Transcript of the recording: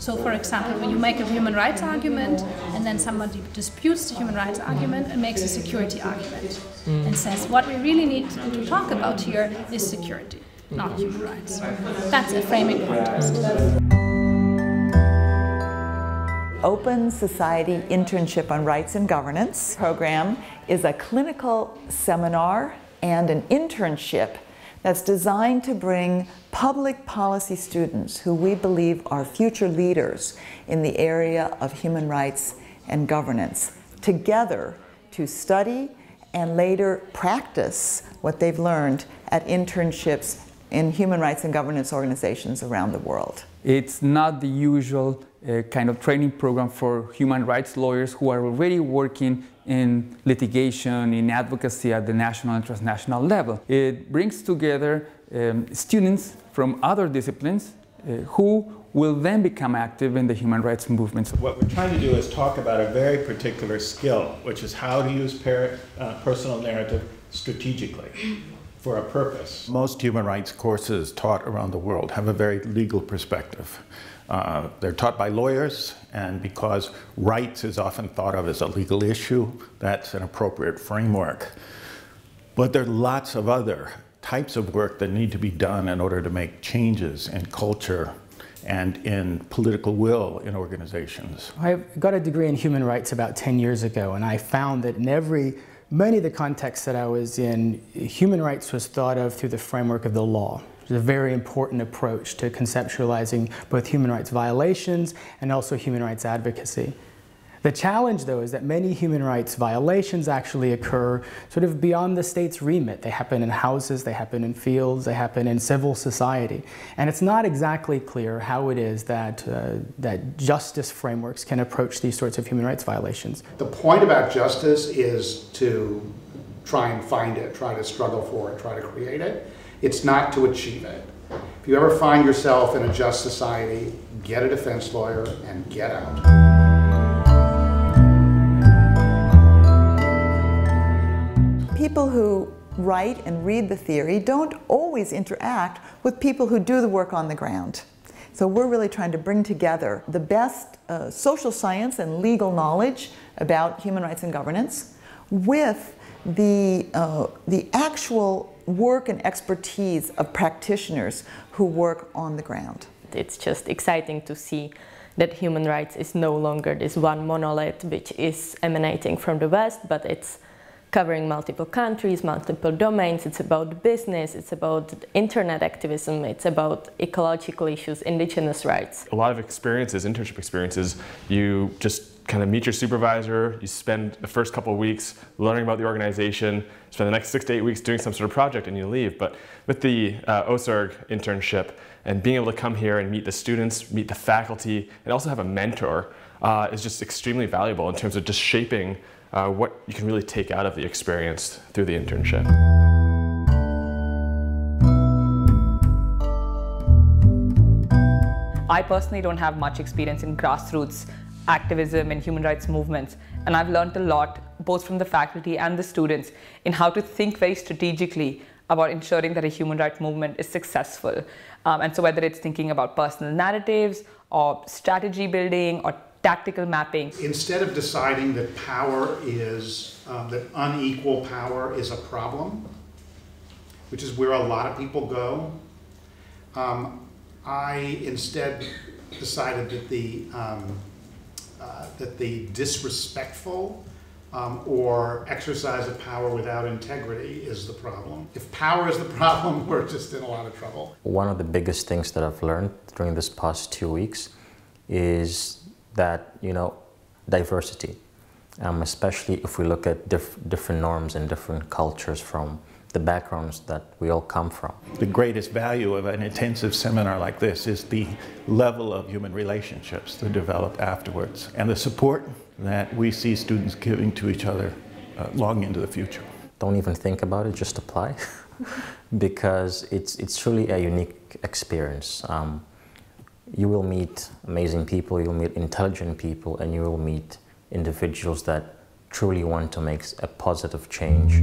So, for example, when you make a human rights argument and then somebody disputes the human rights argument and makes a security argument and says, what we really need to talk about here is security, not human rights. That's a framing contest. Open Society Internship on Rights and Governance program is a clinical seminar and an internship that's designed to bring public policy students who we believe are future leaders in the area of human rights and governance together to study and later practice what they've learned at internships in human rights and governance organizations around the world. It's not the usual kind of training program for human rights lawyers who are already working in litigation, in advocacy at the national and transnational level. It brings together students from other disciplines who will then become active in the human rights movements. What we're trying to do is talk about a very particular skill, which is how to use personal narrative strategically for a purpose. Most human rights courses taught around the world have a very legal perspective. They're taught by lawyers, and because rights is often thought of as a legal issue, that's an appropriate framework. But there are lots of other types of work that need to be done in order to make changes in culture and in political will in organizations. I got a degree in human rights about 10 years ago, and I found that in many of the contexts that I was in, human rights was thought of through the framework of the law. It's a very important approach to conceptualizing both human rights violations and also human rights advocacy. The challenge, though, is that many human rights violations actually occur sort of beyond the state's remit. They happen in houses, they happen in fields, they happen in civil society. And it's not exactly clear how it is that, that justice frameworks can approach these sorts of human rights violations. The point about justice is to try and find it, try to struggle for it, try to create it. It's not to achieve it. If you ever find yourself in a just society, get a defense lawyer and get out. People who write and read the theory don't always interact with people who do the work on the ground. So we're really trying to bring together the best social science and legal knowledge about human rights and governance with the actual work and expertise of practitioners who work on the ground. It's just exciting to see that human rights is no longer this one monolith which is emanating from the West, but it's covering multiple countries, multiple domains. It's about business, it's about internet activism, it's about ecological issues, indigenous rights. A lot of experiences, internship experiences, you just kind of meet your supervisor, you spend the first couple of weeks learning about the organization, spend the next 6 to 8 weeks doing some sort of project, and you leave. But with the OSARG internship and being able to come here and meet the students, meet the faculty, and also have a mentor is just extremely valuable in terms of just shaping what you can really take out of the experience through the internship. I personally don't have much experience in grassroots activism and human rights movements, and I've learned a lot both from the faculty and the students in how to think very strategically about ensuring that a human rights movement is successful. And so whether it's thinking about personal narratives or strategy building or tactical mapping. Instead of deciding that power is, that unequal power is a problem, which is where a lot of people go, I instead decided that the disrespectful or exercise of power without integrity is the problem. If power is the problem, we're just in a lot of trouble. One of the biggest things that I've learned during this past 2 weeks is that, diversity, especially if we look at different norms and different cultures from the backgrounds that we all come from. The greatest value of an intensive seminar like this is the level of human relationships that develop afterwards and the support that we see students giving to each other long into the future. Don't even think about it, just apply because it's truly a unique experience. You will meet amazing people, you'll meet intelligent people, and you will meet individuals that truly want to make a positive change.